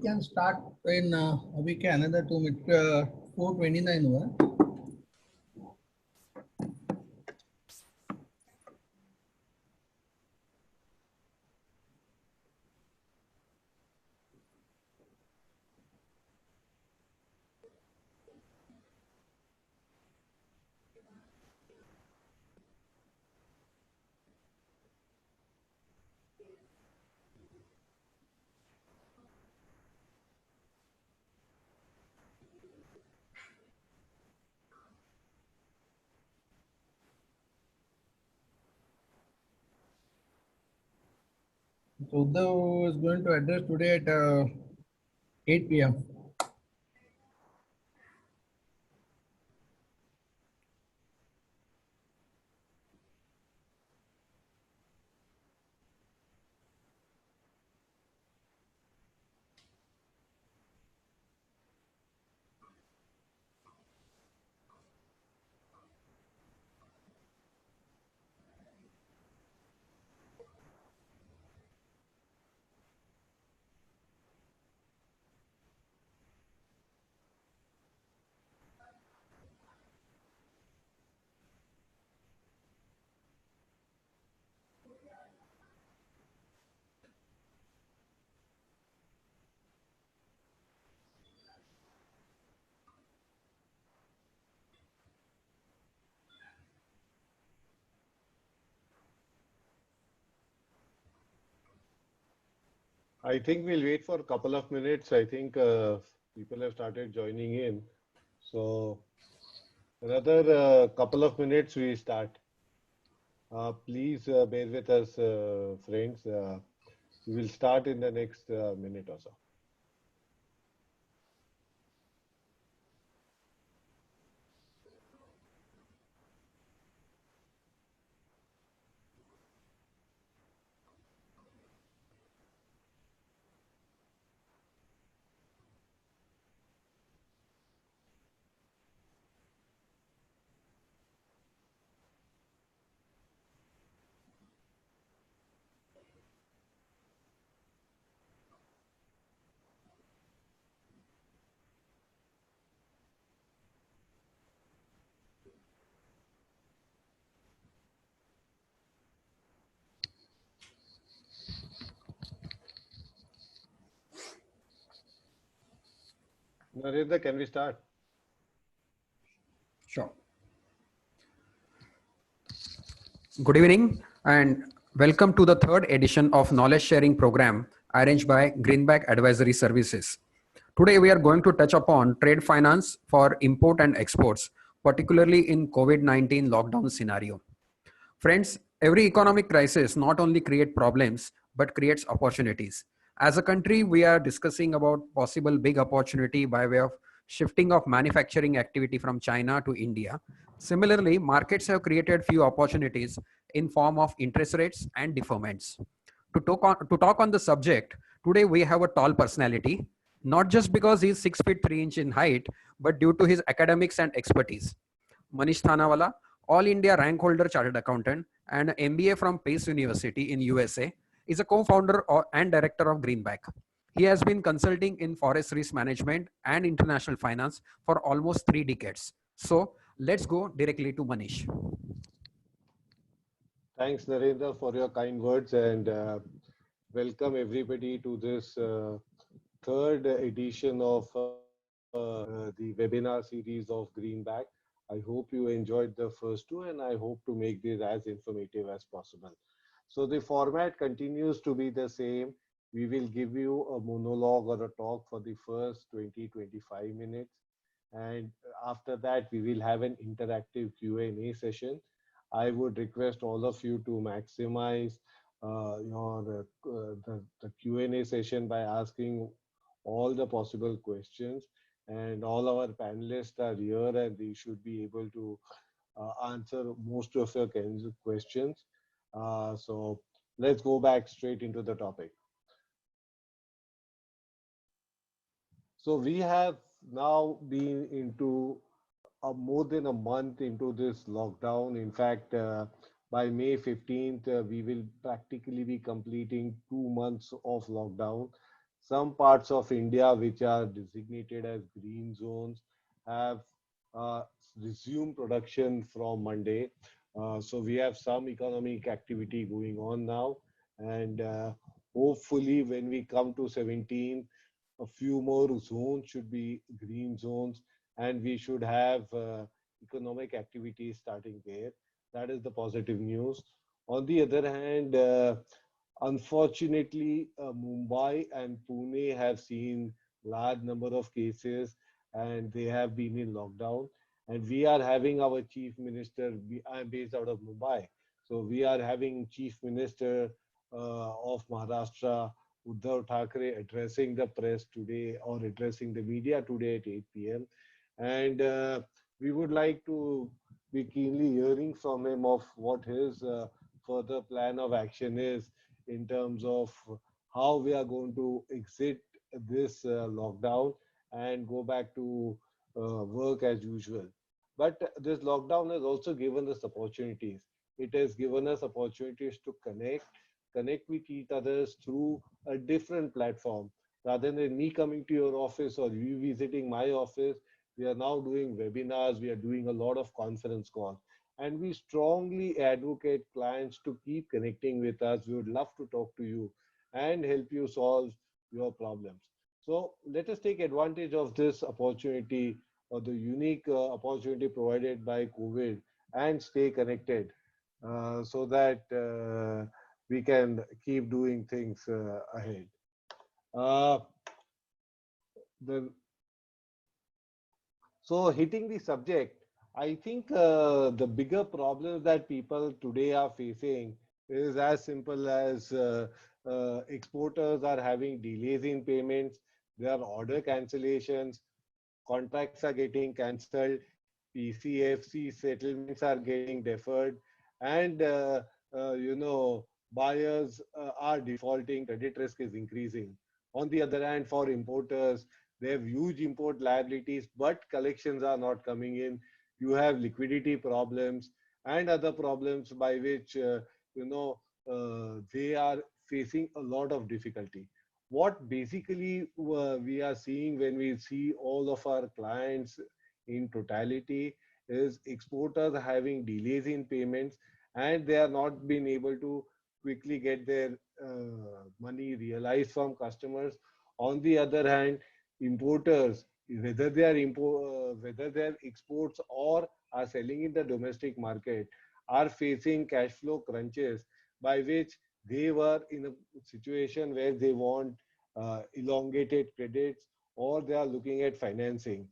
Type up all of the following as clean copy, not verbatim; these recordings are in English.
We can start in we can another 2 minutes. 4:29 हुआ है. So Uddhav is going to address today at 8 p.m. I think we'll wait for a couple of minutes. I think people have started joining in. So another couple of minutes we start. Please bear with us, friends. We will start in the next minute or so. Narendra, can we start? Sure. Good evening and welcome to the third edition of Knowledge Sharing Program arranged by Greenback Advisory Services. Today we are going to touch upon trade finance for import and exports, particularly in COVID-19 lockdown scenario. Friends, every economic crisis not only creates problems but creates opportunities. As a country, we are discussing about possible big opportunity by way of shifting of manufacturing activity from China to India. Similarly, markets have created few opportunities in form of interest rates and deferments. To talk on the subject, today we have a tall personality, not just because he is 6 feet 3 inches in height, but due to his academics and expertise. Manish Thanawala, All India rank holder chartered accountant and MBA from Pace University in USA, is a co-founder and director of Greenback. He has been consulting in forest risk management and international finance for almost 3 decades. So let's go directly to Manish. Thanks, Narendra, for your kind words and welcome everybody to this third edition of the webinar series of Greenback. I hope you enjoyed the first two and I hope to make this as informative as possible. So the format continues to be the same. We will give you a monologue or a talk for the first 20-25 minutes. And after that, we will have an interactive Q&A session. I would request all of you to maximize the Q&A session by asking all the possible questions. And all our panelists are here and they should be able to answer most of your kinds of questions. So let's go back straight into the topic. So we have now been into more than a month into this lockdown. In fact, by May 15th, we will practically be completing 2 months of lockdown. some parts of India which are designated as green zones have uh, resumed production from Monday. So we have some economic activity going on now, and hopefully when we come to 17, a few more zones should be green zones, and we should have economic activity starting there. That is the positive news. On the other hand, unfortunately, Mumbai and Pune have seen large number of cases, and they have been in lockdown. And we are having our chief minister. I'm based out of Mumbai, so we are having chief minister of Maharashtra, Uddhav Thackeray, addressing the press today or addressing the media today at 8 p.m. And we would like to be keenly hearing from him of what his further plan of action is in terms of how we are going to exit this lockdown and go back to work as usual. But this lockdown has also given us opportunities. It has given us opportunities to connect with each others through a different platform. Rather than me coming to your office or you visiting my office, we are now doing webinars, we are doing a lot of conference calls. And we strongly advocate clients to keep connecting with us. We would love to talk to you and help you solve your problems. So let us take advantage of this opportunity or the unique opportunity provided by COVID and stay connected so that we can keep doing things ahead. Uh, the So hitting the subject, I think the bigger problems that people today are facing is as simple as exporters are having delays in payments, there are order cancellations, contracts are getting cancelled, PCFC settlements are getting deferred, and buyers are defaulting, credit risk is increasing. On the other hand, for importers, they have huge import liabilities, but collections are not coming in. You have liquidity problems and other problems by which they are facing a lot of difficulty. What basically we are seeing when we see all of our clients in totality is exporters having delays in payments, and they are not being able to quickly get their money realized from customers. On the other hand, importers, whether they are exports or are selling in the domestic market, are facing cash flow crunches by which they were in a situation where they want elongated credits or they are looking at financing.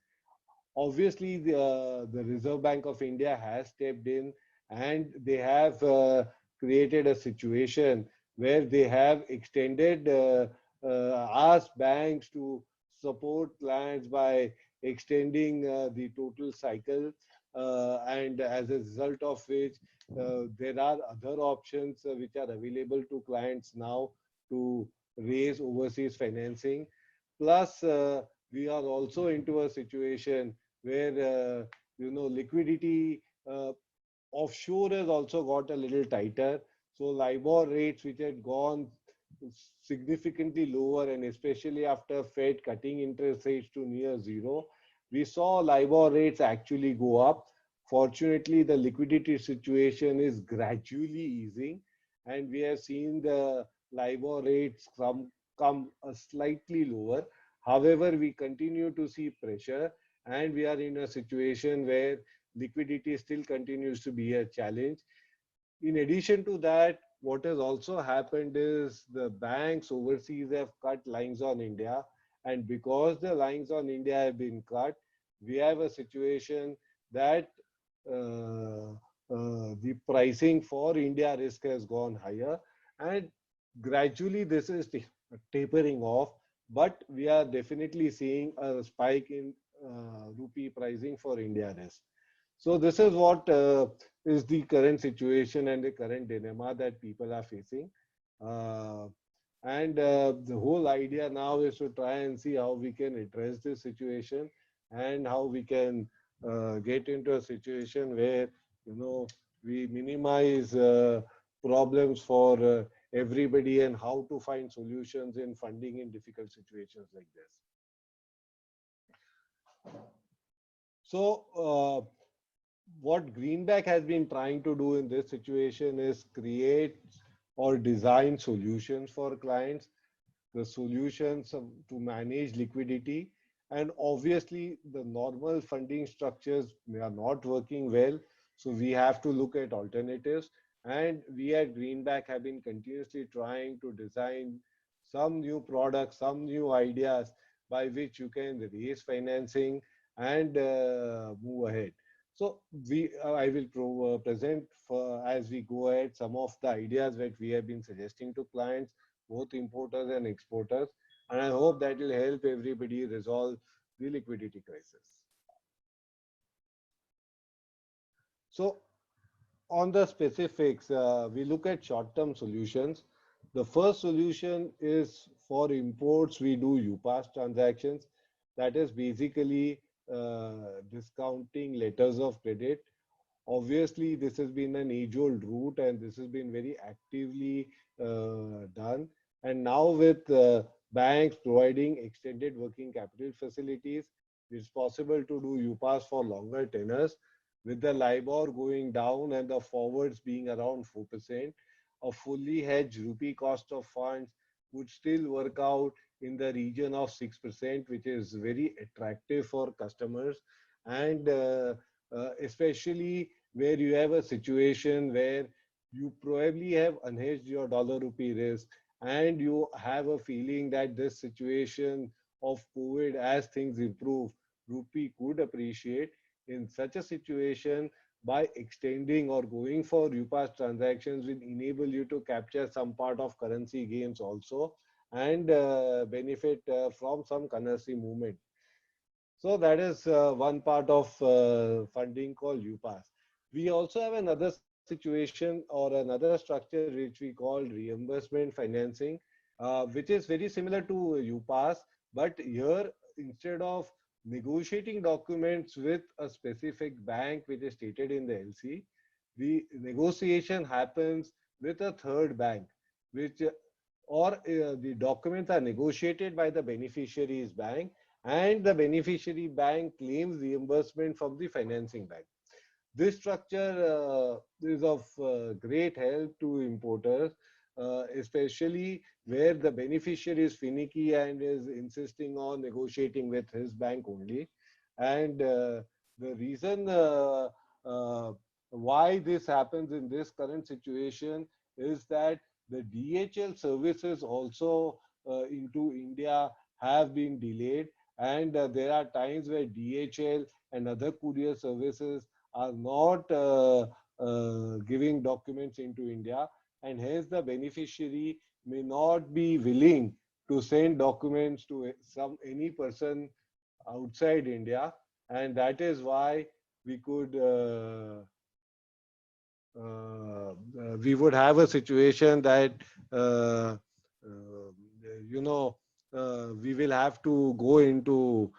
Obviously, the Reserve Bank of India has stepped in, and they have created a situation where they have extended, asked banks to support clients by extending the total cycle, and as a result of which there are other options which are available to clients now to raise overseas financing. Plus, we are also into a situation where liquidity offshore has also got a little tighter. So LIBOR rates, which had gone significantly lower, and especially after Fed cutting interest rates to near zero, we saw LIBOR rates actually go up. Fortunately, the liquidity situation is gradually easing, and we have seen the LIBOR rates come slightly lower. However, we continue to see pressure, and we are in a situation where liquidity still continues to be a challenge. In addition to that, what has also happened is the banks overseas have cut lines on India. And because the lines on India have been cut, we have a situation that the pricing for India risk has gone higher. And gradually this is tapering off. But we are definitely seeing a spike in rupee pricing for India risk. So this is what is the current situation and the current dilemma that people are facing. Uh, and the whole idea now is to try and see how we can address this situation and how we can get into a situation where, we minimize problems for everybody and how to find solutions in funding in difficult situations like this. So, what Greenback has been trying to do in this situation is create or design solutions for clients, the solutions to manage liquidity. And obviously, the normal funding structures are not working well. So we have to look at alternatives. And we at Greenback have been continuously trying to design some new products, some new ideas by which you can raise financing and move ahead. So I will present for, as we go ahead, some of the ideas that we have been suggesting to clients, both importers and exporters, and I hope that will help everybody resolve the liquidity crisis. So on the specifics, we look at short-term solutions. The first solution is for imports, we do UPAS transactions. That is basically discounting letters of credit. Obviously, this has been an age-old route and this has been very actively done. And now with banks providing extended working capital facilities, it's possible to do UPAS for longer tenors. With the LIBOR going down and the forwards being around 4%, a fully hedged rupee cost of funds would still work out in the region of 6%, which is very attractive for customers. And especially where you have a situation where you probably have unhedged your dollar rupee risk and you have a feeling that this situation of COVID, as things improve, rupee could appreciate. In such a situation, by extending or going for UPAS transactions will enable you to capture some part of currency gains also and benefit from some currency movement. So that is one part of funding called UPAS. We also have another situation or another structure which we call reimbursement financing, which is very similar to UPAS, but here instead of negotiating documents with a specific bank which is stated in the LC, the negotiation happens with a third bank, which the documents are negotiated by the beneficiary's bank and the beneficiary bank claims reimbursement from the financing bank. This structure is of great help to importers, especially where the beneficiary is finicky and is insisting on negotiating with his bank only. And the reason why this happens in this current situation is that the DHL services also into India have been delayed, and there are times where DHL and other courier services are not giving documents into India, and hence the beneficiary may not be willing to send documents to any person outside India, and that is why we could we would have a situation that you know we will have to go into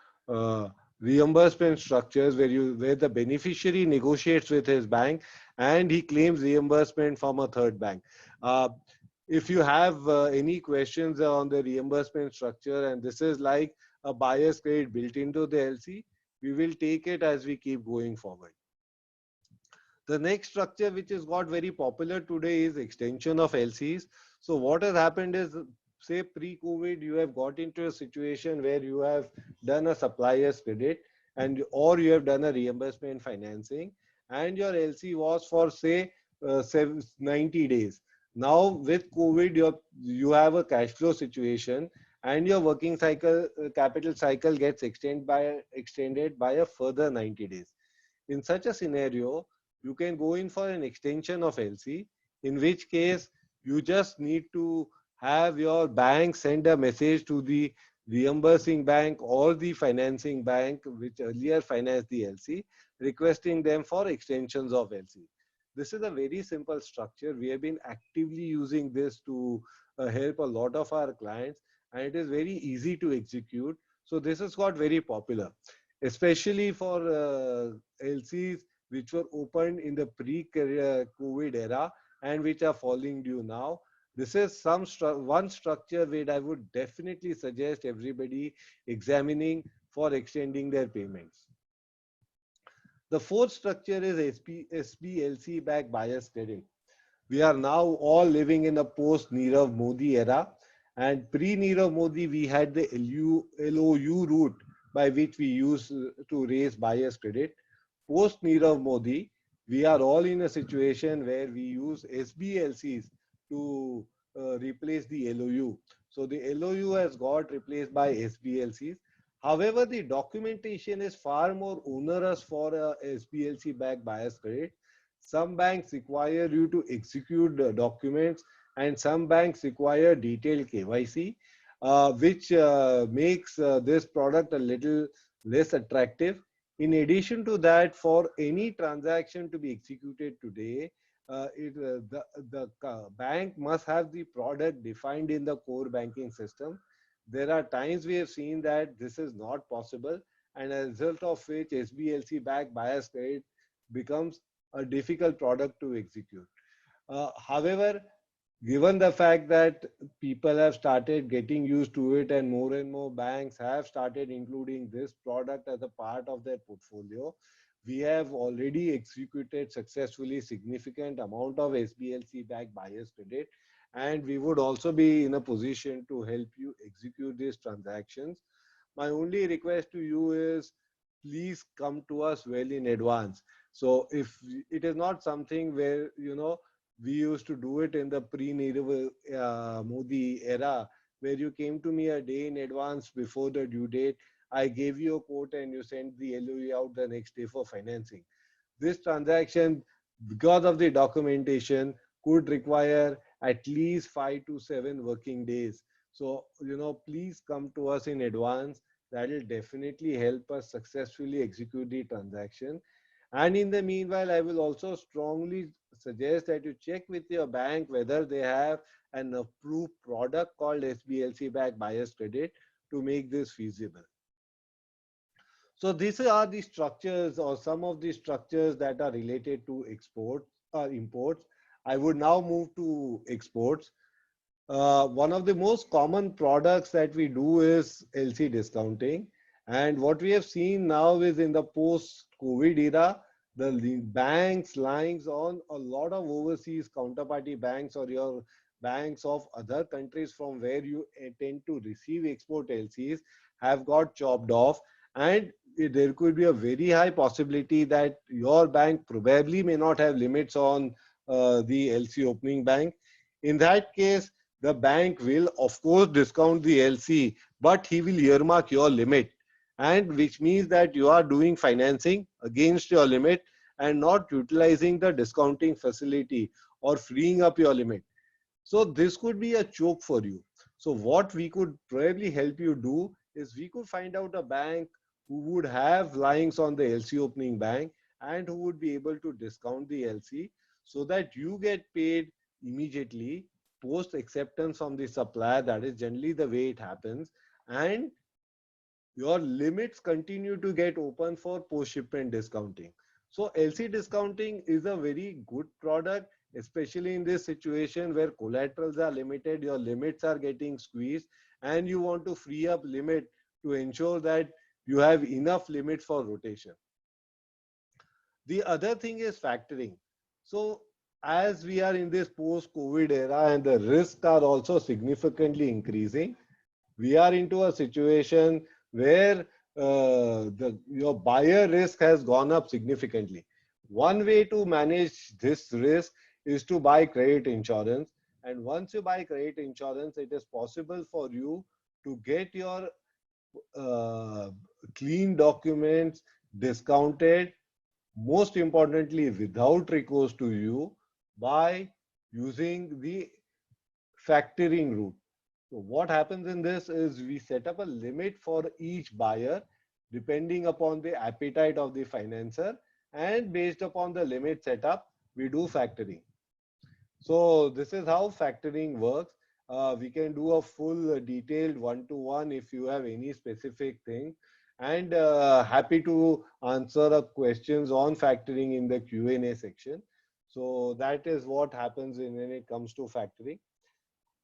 reimbursement structures where the beneficiary negotiates with his bank and he claims reimbursement from a third bank. If you have any questions on the reimbursement structure, and this is like a buyer's credit built into the LC, we will take it as we keep going forward. The next structure which has got very popular today is extension of LCs. So what has happened is, say pre-COVID, you have got into a situation where you have done a supplier's credit and or you have done a reimbursement financing and your LC was for say 90 days. Now with COVID, you have a cash flow situation and your working cycle, capital cycle gets extended by a further 90 days. In such a scenario, you can go in for an extension of LC, in which case you just need to have your bank send a message to the reimbursing bank or the financing bank which earlier financed the LC, requesting them for extensions of LC. This is a very simple structure. We have been actively using this to help a lot of our clients, and it is very easy to execute. So this has got very popular, especially for LCs which were opened in the pre-COVID era and which are falling due now. This is one structure where I would definitely suggest everybody examining for extending their payments. The fourth structure is SBLC backed bias credit. We are now all living in a post Nirav Modi era, and pre Nirav Modi we had the LOU route by which we used to raise bias credit. Post Nirav Modi, we are all in a situation where we use SBLCs to replace the LOU. So the LOU has got replaced by SBLCs. However, the documentation is far more onerous for a SBLC backed bias credit. Some banks require you to execute the documents, and some banks require detailed KYC, which makes this product a little less attractive. In addition to that, for any transaction to be executed today, the bank must have the product defined in the core banking system. There are times we have seen that this is not possible, and as a result of which SBLC backed bias credit becomes a difficult product to execute. However, given the fact that people have started getting used to it and more banks have started including this product as a part of their portfolio, we have already executed successfully significant amount of SBLC backed bias credit, and we would also be in a position to help you execute these transactions. My only request to you is please come to us well in advance. So if it is not something where, we used to do it in the pre-Nirav Modi era, where you came to me a day in advance before the due date. I gave you a quote and you sent the LOE out the next day for financing. This transaction, because of the documentation, could require at least 5 to 7 working days. So, please come to us in advance. That will definitely help us successfully execute the transaction. And in the meanwhile, I will also strongly suggest that you check with your bank whether they have an approved product called SBLC backed bias credit to make this feasible. So these are the structures or some of the structures that are related to exports or imports. I would now move to exports. One of the most common products that we do is LC discounting. And what we have seen now is in the post-COVID era, the banks lying on a lot of overseas counterparty banks or your banks of other countries from where you tend to receive export LCs have got chopped off. And there could be a very high possibility that your bank probably may not have limits on the LC opening bank. In that case, the bank will of course discount the LC, but he will earmark your limit, and which means that you are doing financing against your limit and not utilizing the discounting facility or freeing up your limit. So this could be a choke for you. So what we could probably help you do is we could find out a bank who would have lines on the LC opening bank and who would be able to discount the LC so that you get paid immediately post acceptance from the supplier. That is generally the way it happens. And your limits continue to get open for post shipment discounting. So LC discounting is a very good product, especially in this situation where collaterals are limited, your limits are getting squeezed, and you want to free up limit to ensure that you have enough limits for rotation. The other thing is factoring. So as we are in this post-COVID era and the risks are also significantly increasing, we are into a situation where your buyer risk has gone up significantly. One way to manage this risk is to buy credit insurance. And once you buy credit insurance, it is possible for you to get your clean documents discounted, most importantly, without recourse to you by using the factoring route. So what happens in this is we set up a limit for each buyer depending upon the appetite of the financer, and based upon the limit set up, we do factoring. So this is how factoring works. We can do a full detailed one-to-one if you have any specific thing, and happy to answer questions on factoring in the Q&A section. So that is what happens when it comes to factoring.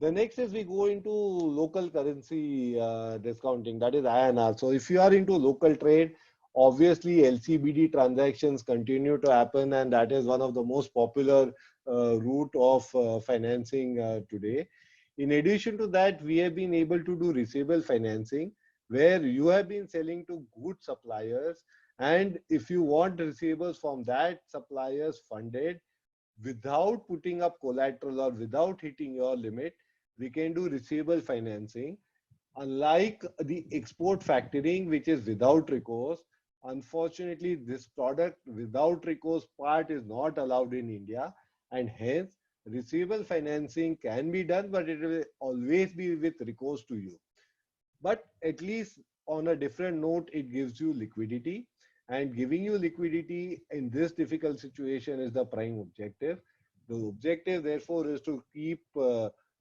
The next is we go into local currency discounting, that is INR. So if you are into local trade, obviously LCBD transactions continue to happen, and that is one of the most popular route of financing today. In addition to that, we have been able to do receivable financing, where you have been selling to good suppliers, and if you want receivables from that suppliers funded, without putting up collateral or without hitting your limit, we can do receivable financing. Unlike the export factoring, which is without recourse, unfortunately, this product without recourse part is not allowed in India, and hence receivable financing can be done, but it will always be with recourse to you. But at least on a different note, it gives you liquidity, and giving you liquidity in this difficult situation is the prime objective. The objective therefore is to keep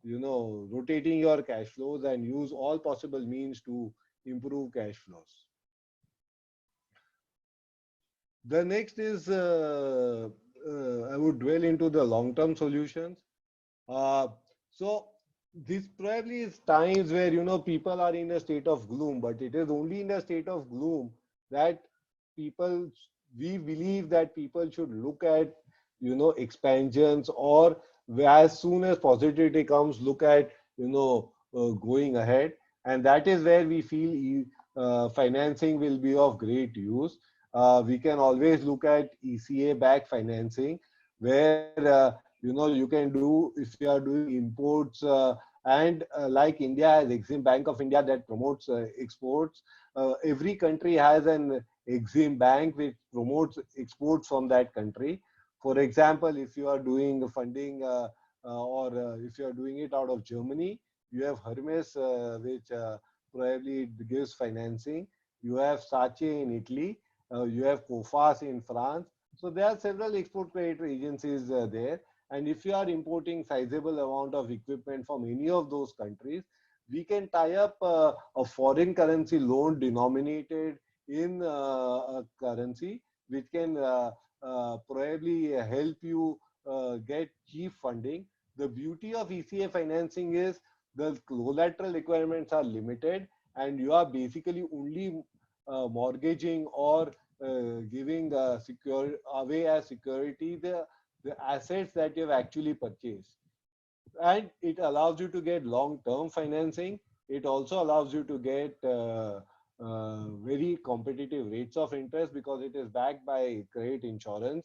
rotating your cash flows and use all possible means to improve cash flows. The next is I would dwell into the long-term solutions. Uh, so this probably is times where people are in a state of gloom, but it is only in a state of gloom that people we believe that people should look at expansions, or as soon as positivity comes, look at going ahead, and that is where we feel financing will be of great use. We can always look at ECA backed financing, where you can do if you are doing imports, and like India has Exim Bank of India that promotes exports. Every country has an Exim Bank which promotes exports from that country. For example, if you are doing funding, or if you are doing it out of Germany, you have Hermes, which probably gives financing. You have Sace in Italy. You have COFAS in France. So there are several export credit agencies there. And if you are importing sizable amount of equipment from any of those countries, we can tie up a foreign currency loan denominated in a currency, which can probably help you get cheap funding. The beauty of ECA financing is the collateral requirements are limited, and you are basically only mortgaging or giving away as security the assets that you've actually purchased. And it allows you to get long-term financing. It also allows you to get very competitive rates of interest because it is backed by credit insurance.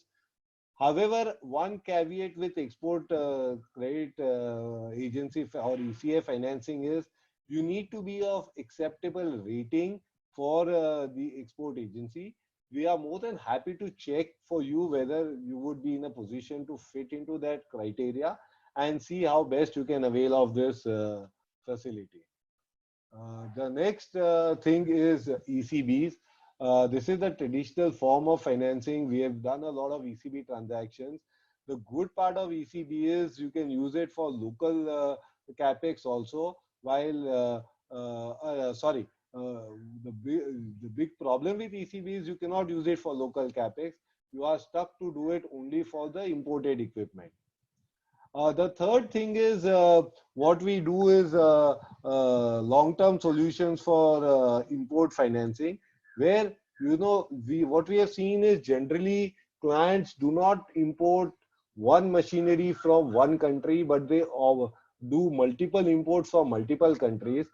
However, one caveat with export credit agency or ECA financing is you need to be of acceptable rating for the export agency. We are more than happy to check for you whether you would be in a position to fit into that criteria and see how best you can avail of this facility. The next thing is ECBs. This is the traditional form of financing. We have done a lot of ECB transactions. The good part of ECB is you can use it for local capex also. While the big problem with ECB is you cannot use it for local capex. You are stuck to do it only for the imported equipment. The third thing is what we do is long-term solutions for import financing, where what we have seen is generally clients do not import one machinery from one country, but they do multiple imports from multiple countries.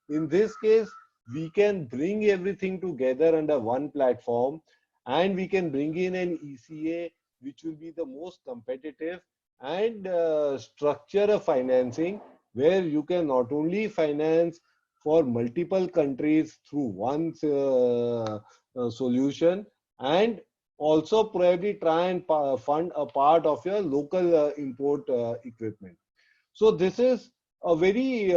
In this case, we can bring everything together under one platform, and we can bring in an ECA which will be the most competitive and structure a financing where you can not only finance for multiple countries through one solution, and also probably try and fund a part of your local import equipment. So this is a very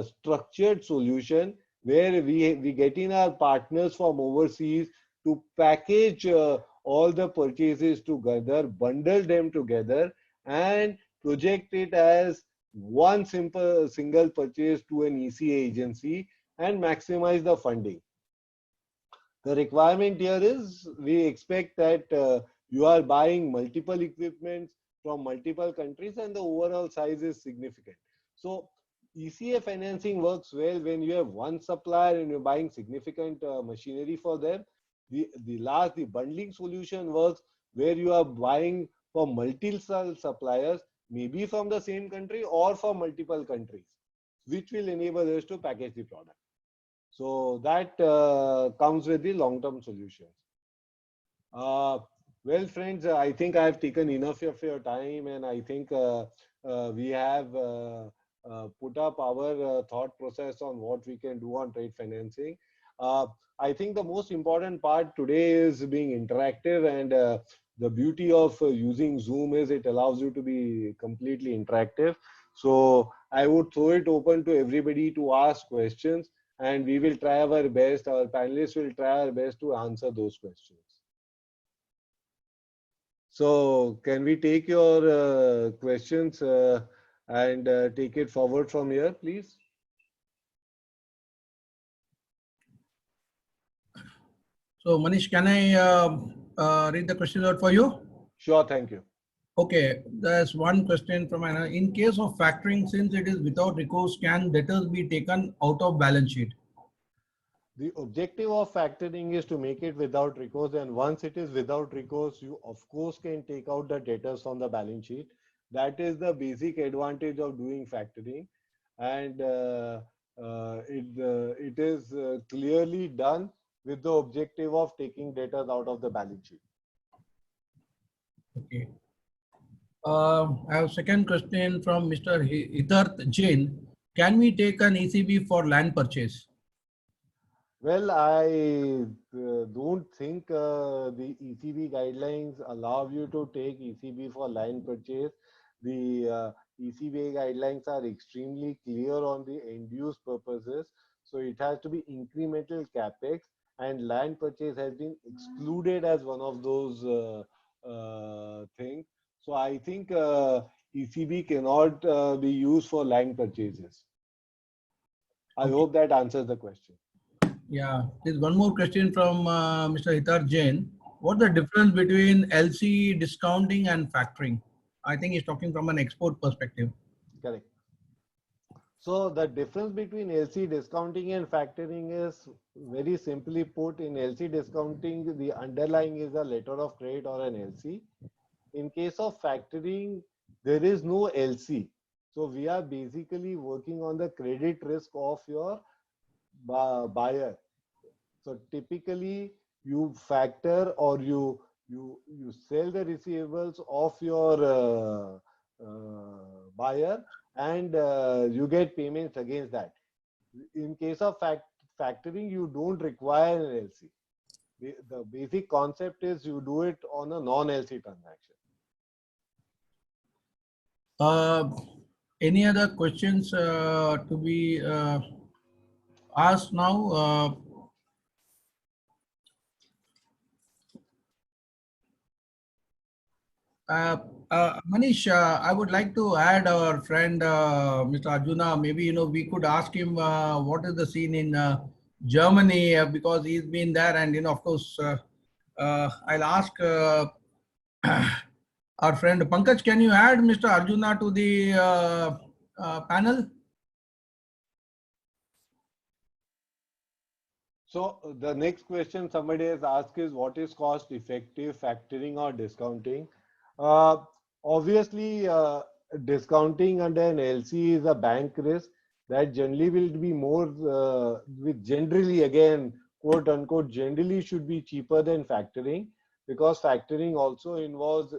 structured solution where we get in our partners from overseas to package all the purchases together, bundle them together, and project it as one single purchase to an ECA agency and maximize the funding. The requirement here is we expect that you are buying multiple equipments from multiple countries and the overall size is significant. So ECA financing works well when you have one supplier and you're buying significant machinery for them. The bundling solution works where you are buying for multiple suppliers, maybe from the same country or from multiple countries, which will enable us to package the product. So that comes with the long-term solutions. Well, friends, I think I have taken enough of your time, and I think we have put up our thought process on what we can do on trade financing. I think the most important part today is being interactive, and the beauty of using Zoom is it allows you to be completely interactive. So I would throw it open to everybody to ask questions, and we will try our best. Our panelists will try our best to answer those questions. So can we take your questions and take it forward from here, please? So Manish, can I read the question out for you? Sure, thank you. Okay, there's one question from Anna. In case of factoring, since it is without recourse, can debtors be taken out of balance sheet? The objective of factoring is to make it without recourse, and once it is without recourse, you of course can take out the debtors from the balance sheet. That is the basic advantage of doing factoring, and it is clearly done with the objective of taking debtors out of the balance sheet. Okay. I have second question from Mr. Hitarth Jain. Can we take an ECB for land purchase? Well, I don't think the ECB guidelines allow you to take ECB for land purchase. The ECB guidelines are extremely clear on the end-use purposes. So it has to be incremental capex, and land purchase has been excluded as one of those things. So I think ECB cannot be used for land purchases. I hope that answers the question. Yeah, there's one more question from Mr. Hitarth Jain. What's the difference between LC discounting and factoring? I think he's talking from an export perspective. Correct. So the difference between LC discounting and factoring is very simply put. In LC discounting, the underlying is a letter of credit or an LC. In case of factoring, there is no LC. So we are basically working on the credit risk of your buyer. So typically you factor or you sell the receivables of your buyer, and you get payments against that. In case of factoring, you don't require an LC. The basic concept is you do it on a non-LC transaction. Any other questions to be asked now? Manish, I would like to add our friend Mr. Arjuna. Maybe we could ask him what is the scene in Germany because he's been there, and of course I'll ask our friend Pankaj. Can you add Mr. Arjuna to the panel? So the next question somebody has asked is, what is cost effective, factoring or discounting? Obviously, discounting under an LC is a bank risk that generally will be more with generally, again, quote unquote, generally should be cheaper than factoring, because factoring also involves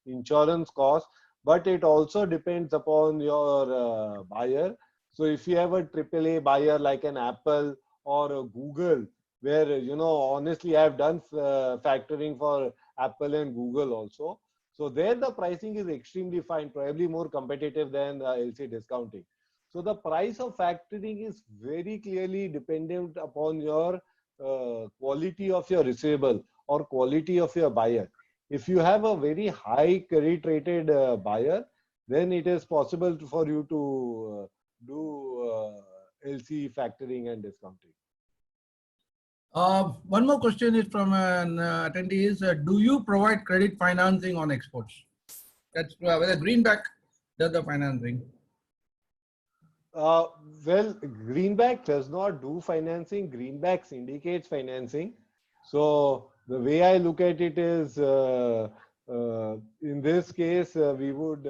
insurance costs, but it also depends upon your buyer. So if you have a AAA buyer like an Apple or a Google, where honestly I've done factoring for Apple and Google also. So there the pricing is extremely fine, probably more competitive than LC discounting. So the price of factoring is very clearly dependent upon your quality of your receivable or quality of your buyer. If you have a very high credit rated buyer, then it is possible for you to do LC factoring and discounting. One more question is from an attendee is, do you provide credit financing on exports? That's whether Greenback does the financing. Uh, well, Greenback does not do financing. Greenback syndicates financing. So the way I look at it is, in this case, we would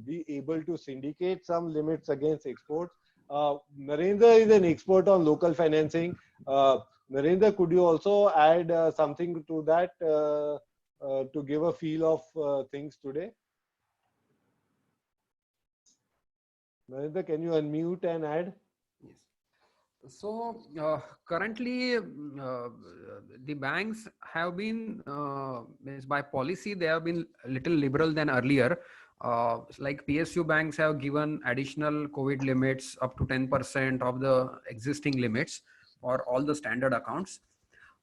be able to syndicate some limits against exports. Narendra is an expert on local financing. Narendra, could you also add something to that to give a feel of things today? Narendra, can you unmute and add? Yes. So currently, the banks have been, means by policy, they have been a little liberal than earlier. Like PSU banks have given additional COVID limits up to 10% of the existing limits for all the standard accounts.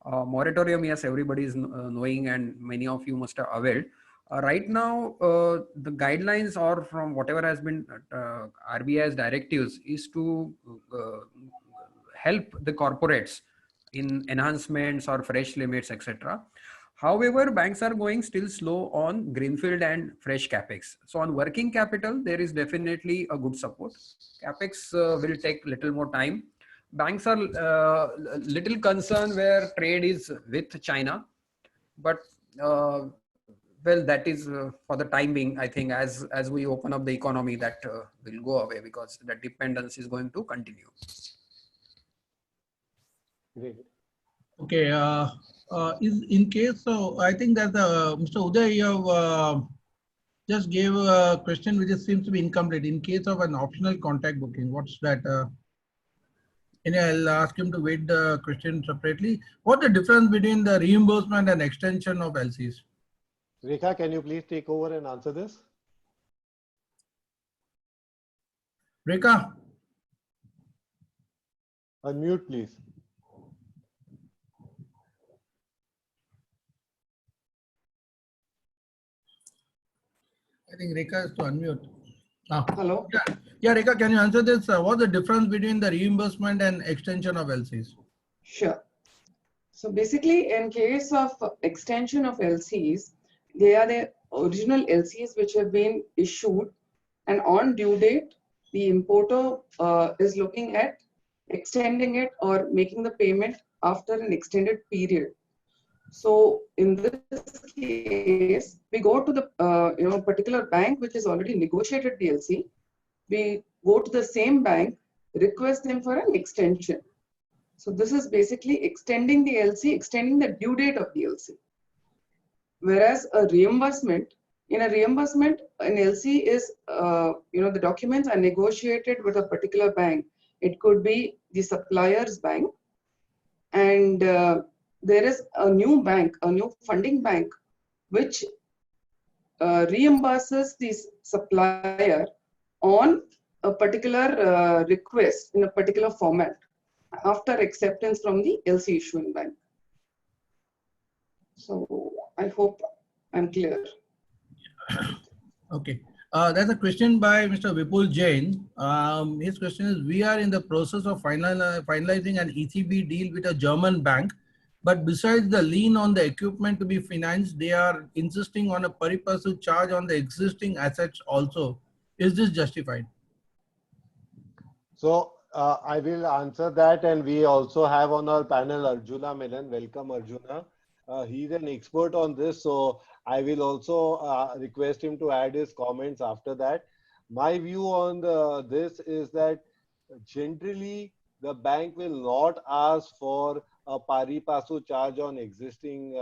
Moratorium, yes, everybody is knowing, and many of you must have aware. Right now, the guidelines or from whatever has been RBI's directives is to help the corporates in enhancements or fresh limits, etc. However, banks are going still slow on greenfield and fresh capex. So on working capital, there is definitely a good support. Capex will take little more time. Banks are little concerned where trade is with China, but well, that is for the time being. I think as we open up the economy, that will go away because the dependence is going to continue. Great. Okay. Is in case so, I think that Mr. Uday, you have just gave a question which seems to be incomplete. In case of an optional contact booking, what's that? And I'll ask him to wait the question separately. What's the difference between the reimbursement and extension of LCs? Rekha, can you please take over and answer this? Rekha? Unmute, please. I think Rekha is to unmute. Hello. Yeah, Rekha, can you answer this? What's the difference between the reimbursement and extension of LCs? Sure. So basically, in case of extension of LCs, they are the original LCs which have been issued, and on due date, the importer is looking at extending it or making the payment after an extended period. So in this case, we go to the particular bank which has already negotiated the LC. We go to the same bank, request them for an extension. So this is basically extending the LC, extending the due date of the LC. Whereas a reimbursement, in a reimbursement, an LC is, the documents are negotiated with a particular bank. It could be the supplier's bank, and there is a new bank, a new funding bank, which reimburses the supplier on a particular request in a particular format after acceptance from the LC issuing bank. So I hope I'm clear. Okay. There's a question by Mr. Vipul Jain. His question is, we are in the process of finalizing an ECB deal with a German bank, but besides the lien on the equipment to be financed, they are insisting on a pari passu charge on the existing assets also. Is this justified? So I will answer that, and we also have on our panel Arjuna Menon. Welcome, Arjuna. He's an expert on this, so I will also request him to add his comments after that. My view on this is that generally the bank will not ask for a pari passu charge on existing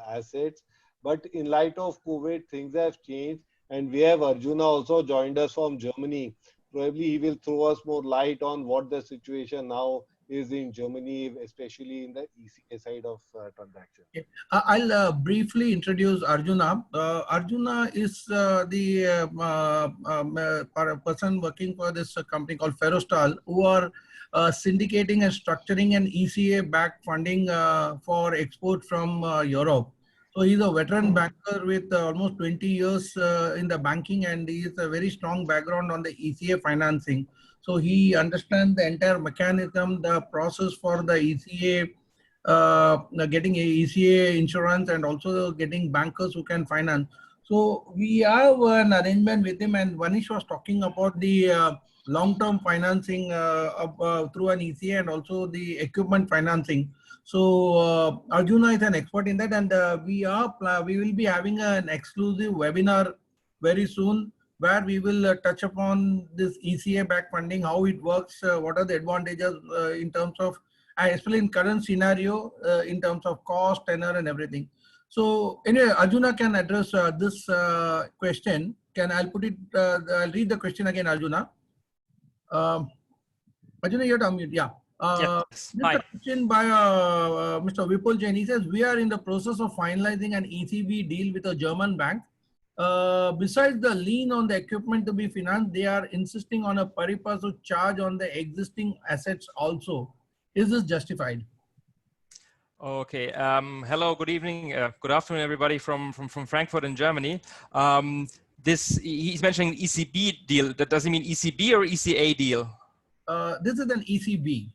assets, but in light of COVID, things have changed, and we have Arjuna also joined us from Germany. Probably he will throw us more light on what the situation now is in Germany, especially in the ECA side of transaction. Okay. I'll briefly introduce Arjuna. Arjuna is the person working for this company called Ferrostal, who are syndicating and structuring an ECA-backed funding for export from Europe. So he's a veteran banker with almost 20 years in the banking, and he has a very strong background on the ECA financing. So he understands the entire mechanism, the process for the ECA, getting a ECA insurance, and also getting bankers who can finance. So we have an arrangement with him, and Vanish was talking about the long-term financing through an ECA and also the equipment financing. So Arjuna is an expert in that, and we will be having an exclusive webinar very soon where we will touch upon this ECA back funding, how it works, what are the advantages in terms of, especially in current scenario, in terms of cost, tenor, and everything. So anyway, Arjuna can address this question. I'll put it, I'll read the question again, Arjuna. Arjuna, you're unmute. Yeah. Yes. This is Hi. a question by Mr. Vipul Jain. He says, we are in the process of finalizing an ECB deal with a German bank. Besides the lien on the equipment to be financed, they are insisting on a pari passu charge on the existing assets also. Is this justified? Okay. Hello. Good evening. Good afternoon, everybody from Frankfurt in Germany. He's mentioning ECB deal. Does he mean ECB or ECA deal? This is an ECB.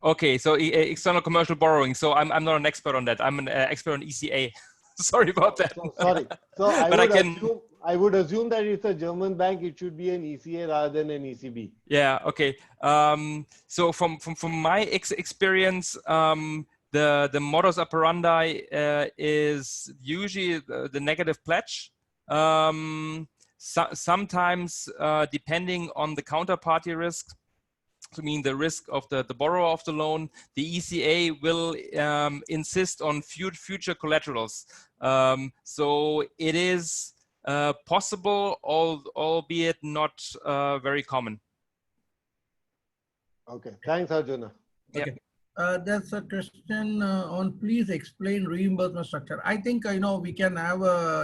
Okay. So external commercial borrowing. So I'm not an expert on that. I'm an expert on ECA. Sorry about that. So, sorry. So I would assume that it's a German bank. It should be an ECA rather than an ECB. Yeah. Okay. So from my experience, the modus operandi is usually the negative pledge. Sometimes, depending on the counterparty risk, I mean the risk of the borrower of the loan, the ECA will insist on future collaterals. So it is possible, albeit not very common. Okay. Thanks, Arjuna. Okay. There's a question on please explain reimbursement structure. I think we can have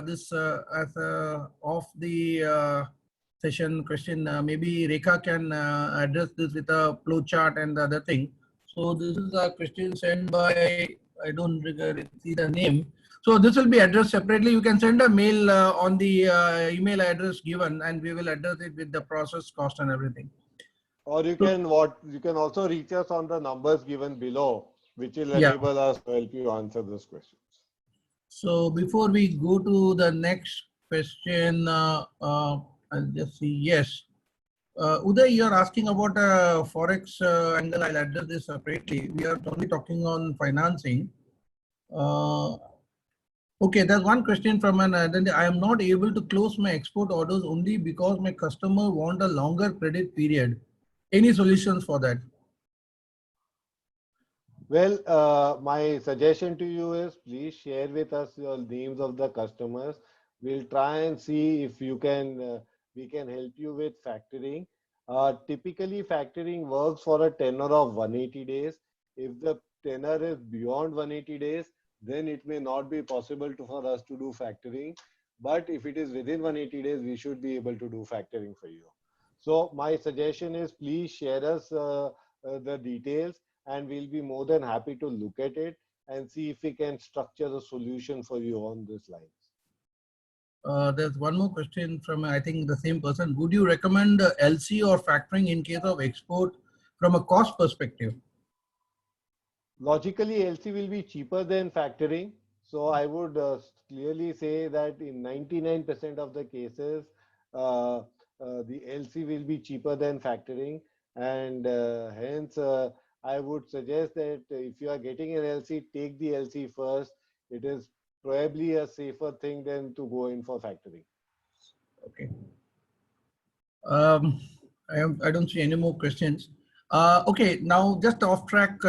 this as a off the session question. Maybe Rekha can address this with a flow chart and the other thing. So this is a question sent by, I don't see the name. So this will be addressed separately. You can send a mail on the email address given, and we will address it with the process cost and everything. Or you can also reach us on the numbers given below, which will enable us to help you answer those questions. So before we go to the next question, I'll just see. Yes, Uday, you're asking about forex angle. I'll address this separately. We are only talking on financing. Okay, there's one question from an identity. I am not able to close my export orders only because my customer want a longer credit period. Any solutions for that? Well, my suggestion to you is please share with us your names of the customers. We'll try and see if you can we can help you with factoring. Typically, factoring works for a tenor of 180 days. If the tenor is beyond 180 days, then it may not be possible for us to do factoring. But if it is within 180 days, we should be able to do factoring for you. So my suggestion is please share us the details, and we'll be more than happy to look at it and see if we can structure a solution for you on this lines. There's one more question from, I think, the same person. Would you recommend LC or factoring in case of export from a cost perspective? Logically, LC will be cheaper than factoring. So I would clearly say that in 99% of the cases, the LC will be cheaper than factoring, and hence I would suggest that if you are getting an LC, take the LC first. It is probably a safer thing than to go in for factoring. Okay. I don't see any more questions. Okay, now just off track,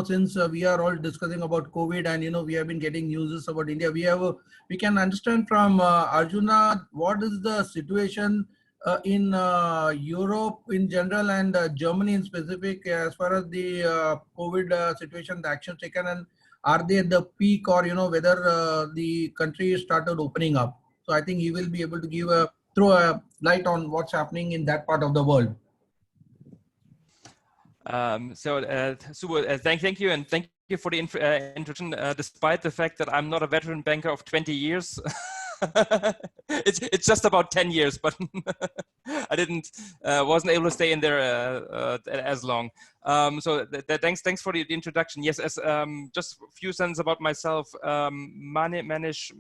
since we are all discussing about COVID and, we have been getting news about India, we can understand from Arjuna, what is the situation in Europe in general and Germany in specific as far as the COVID situation, the action taken, and are they at the peak, or whether the country started opening up? So I think he will be able to throw a light on what's happening in that part of the world. Super, thank you, and thank you for the introduction. Despite the fact that I'm not a veteran banker of 20 years, it's just about 10 years, but I didn't wasn't able to stay in there as long. So thanks for the introduction. Yes, as just a few sentences about myself. Manish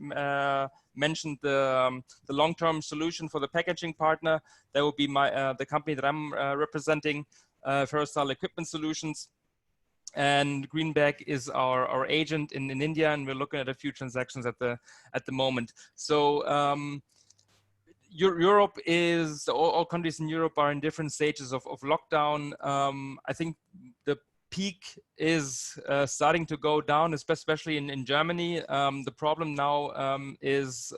mentioned the long-term solution for the packaging partner. That would be the company that I'm representing, Ferrostal Equipment Solutions. And Greenback is our agent in India, and we're looking at a few transactions at the moment. So Europe is, all countries in Europe are in different stages of lockdown. I think the peak is starting to go down, especially in Germany. The problem now is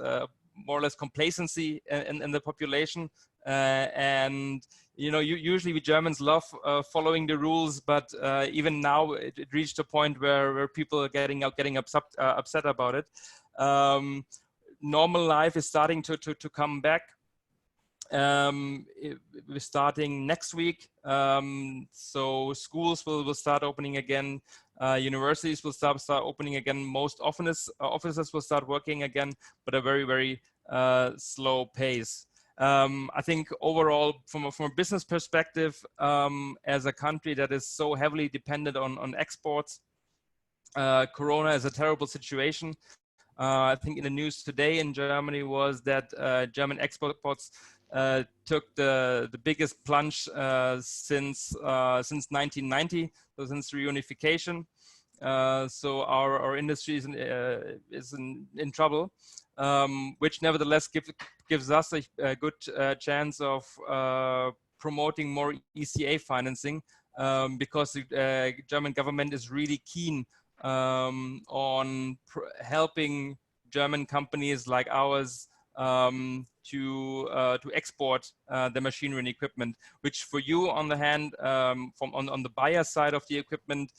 more or less complacency in the population. And usually we Germans love following the rules, but even now it reached a point where people are getting upset about it. Normal life is starting to come back. We're starting next week. So schools will start opening again. Universities will start opening again. Most offices will start working again, but a very, very slow pace. I think overall, from a business perspective, as a country that is so heavily dependent on exports, Corona is a terrible situation. I think in the news today in Germany was that German exports took the biggest plunge since 1990, so since reunification. So our industry is in trouble, which nevertheless gives us a good chance of promoting more ECA financing, because the German government is really keen on helping German companies like ours to export the machinery and equipment, which for you on the hand, on the buyer side of the equipment,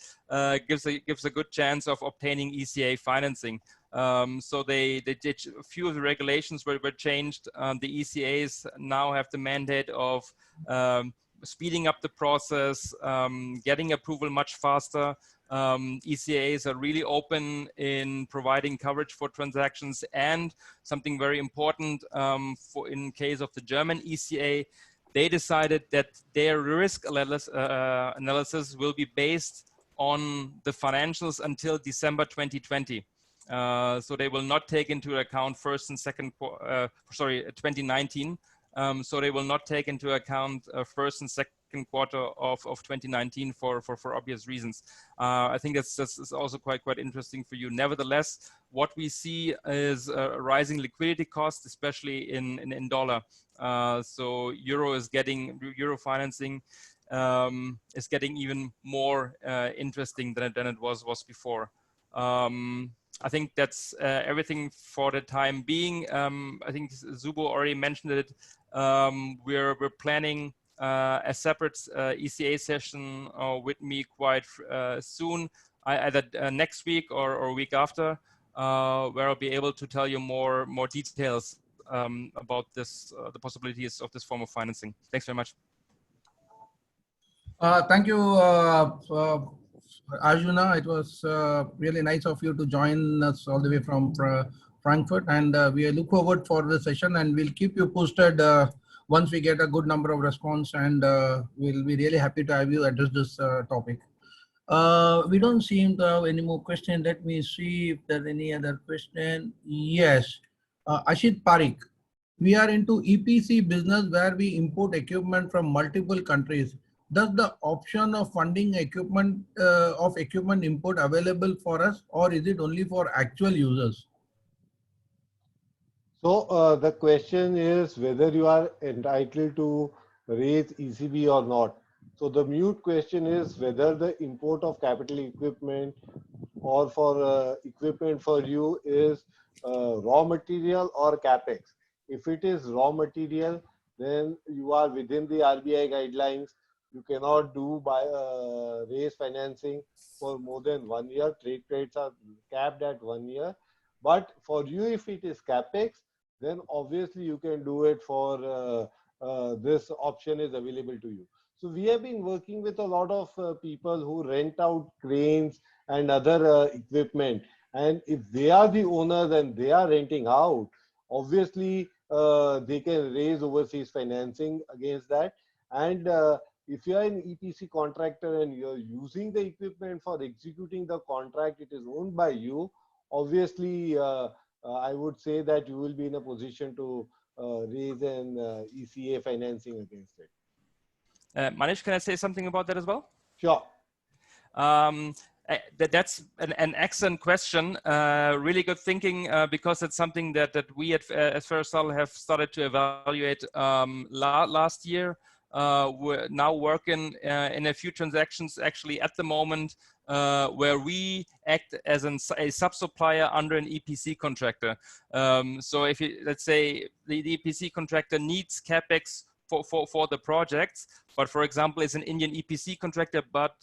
gives a good chance of obtaining ECA financing. So they did a few of the regulations were changed. The ECAs now have the mandate of speeding up the process, getting approval much faster. ECAs are really open in providing coverage for transactions, and something very important in case of the German ECA, they decided that their risk analysis will be based on the financials until December 2020. So they will not take into account 2019. So they will not take into account first and second quarter of 2019 for obvious reasons. I think that's also quite interesting for you. Nevertheless, what we see is a rising liquidity cost, especially in dollar. So euro financing is getting even more interesting than it was before. I think that's everything for the time being. I think Zubo already mentioned it. We're planning a separate ECA session with me quite soon, either next week or week after, where I'll be able to tell you more details about this, the possibilities of this form of financing. Thanks very much. Thank you, Arjuna. It was really nice of you to join us all the way from Frankfurt, and we look forward for the session, and we'll keep you posted once we get a good number of response, and we'll be really happy to have you address this topic. We don't seem to have any more questions. Let me see if there's any other question. Yes, Ashit Parikh. We are into EPC business where we import equipment from multiple countries. Does the option of funding equipment import available for us, or is it only for actual users? So the question is whether you are entitled to raise ECB or not. So the mute question is whether the import of capital equipment or for equipment for you is raw material or capex. If it is raw material, then you are within the RBI guidelines. You cannot do raise financing for more than 1 year. Trade credits are capped at 1 year. But for you, if it is capex, then obviously you can do it for this option is available to you. So we have been working with a lot of people who rent out cranes and other equipment. And if they are the owners and they are renting out, obviously they can raise overseas financing against that. And if you are an EPC contractor and you're using the equipment for executing the contract, it is owned by you. Obviously, I would say that you will be in a position to raise an ECA financing against it. Manish, can I say something about that as well? Sure. That's an excellent question. Really good thinking, because it's something that we at Ferrosal have started to evaluate last year. We're now working in a few transactions actually at the moment where we act as a sub-supplier under an EPC contractor. So if let's say the EPC contractor needs CapEx for the projects, but for example, is an Indian EPC contractor, but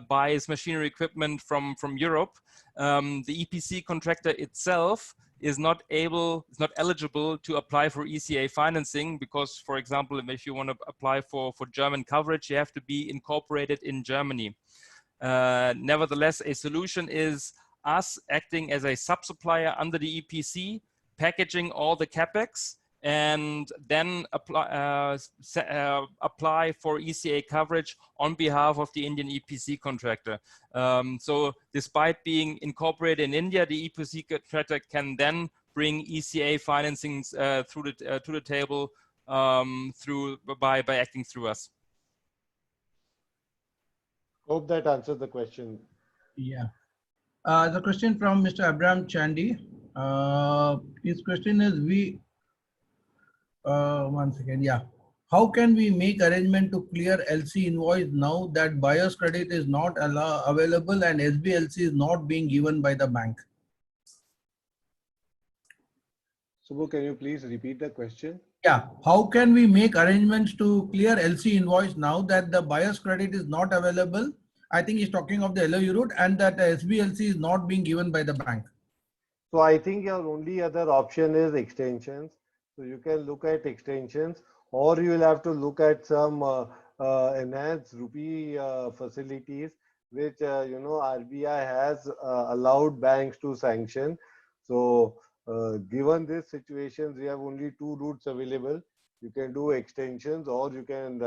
buys machinery equipment from Europe, the EPC contractor itself is not eligible to apply for ECA financing because, for example, if you want to apply for German coverage, you have to be incorporated in Germany. Nevertheless, a solution is us acting as a sub-supplier under the EPC, packaging all the CapEx, and then apply for ECA coverage on behalf of the Indian EPC contractor. So despite being incorporated in India, the EPC contractor can then bring ECA financings to the table by acting through us. Hope that answers the question. Yeah. The question from Mr. Abraham Chandy. His question is, one second, yeah. How can we make arrangement to clear LC invoice now that buyer's credit is not available and SBLC is not being given by the bank? Subbu, can you please repeat the question? Yeah. How can we make arrangements to clear LC invoice now that the buyer's credit is not available? I think he's talking of the LOU route, and that SBLC is not being given by the bank. So I think your only other option is extensions. So you can look at extensions, or you will have to look at some enhanced rupee facilities, which RBI has allowed banks to sanction. So given this situation, we have only two routes available. You can do extensions, or you can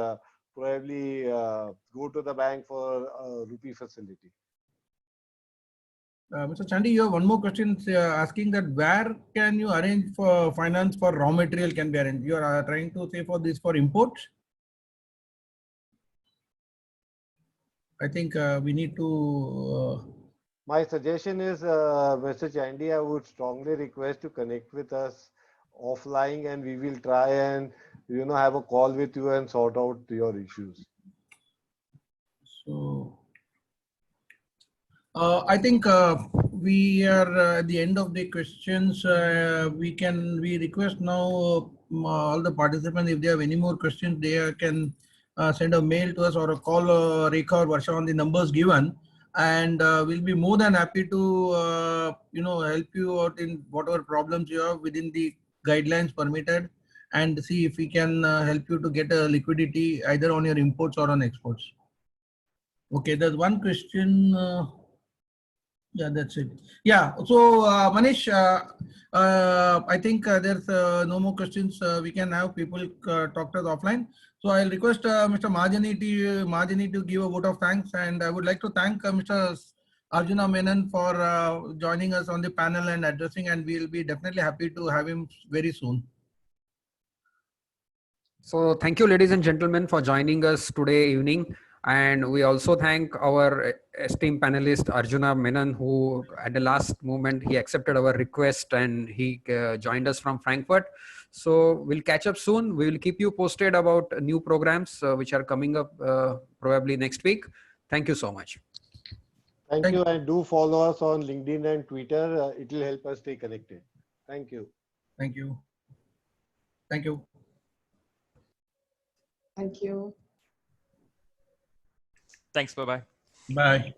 probably go to the bank for a rupee facility. Mr. Chandy, you have one more question asking that where can you arrange for finance for raw material can be arranged? You are trying to say for this for imports? I think we need to... My suggestion is, Mr. Chandy, I would strongly request to connect with us offline, and we will try and have a call with you and sort out your issues. So I think we are at the end of the questions. We request now all the participants, if they have any more questions, they can send a mail to us or a call Rekha or Varsha on the numbers given, and we'll be more than happy to help you out in whatever problems you have within the guidelines permitted, and see if we can help you to get a liquidity either on your imports or on exports. Okay, there's one question. Yeah, that's it. Yeah, so Manish, I think there's no more questions. We can have people talk to us offline. So I'll request Mr. Mahajani to give a vote of thanks, and I would like to thank Mr. Arjuna Menon for joining us on the panel and addressing, and we'll be definitely happy to have him very soon. So thank you, ladies and gentlemen, for joining us today evening. And we also thank our esteemed panelist, Arjuna Menon, who at the last moment, he accepted our request and he joined us from Frankfurt. So we'll catch up soon. We will keep you posted about new programs which are coming up probably next week. Thank you so much. Thank you, and do follow us on LinkedIn and Twitter. It will help us stay connected. Thank you. Thank you. Thank you. Thank you. Thanks. Bye-bye. Bye.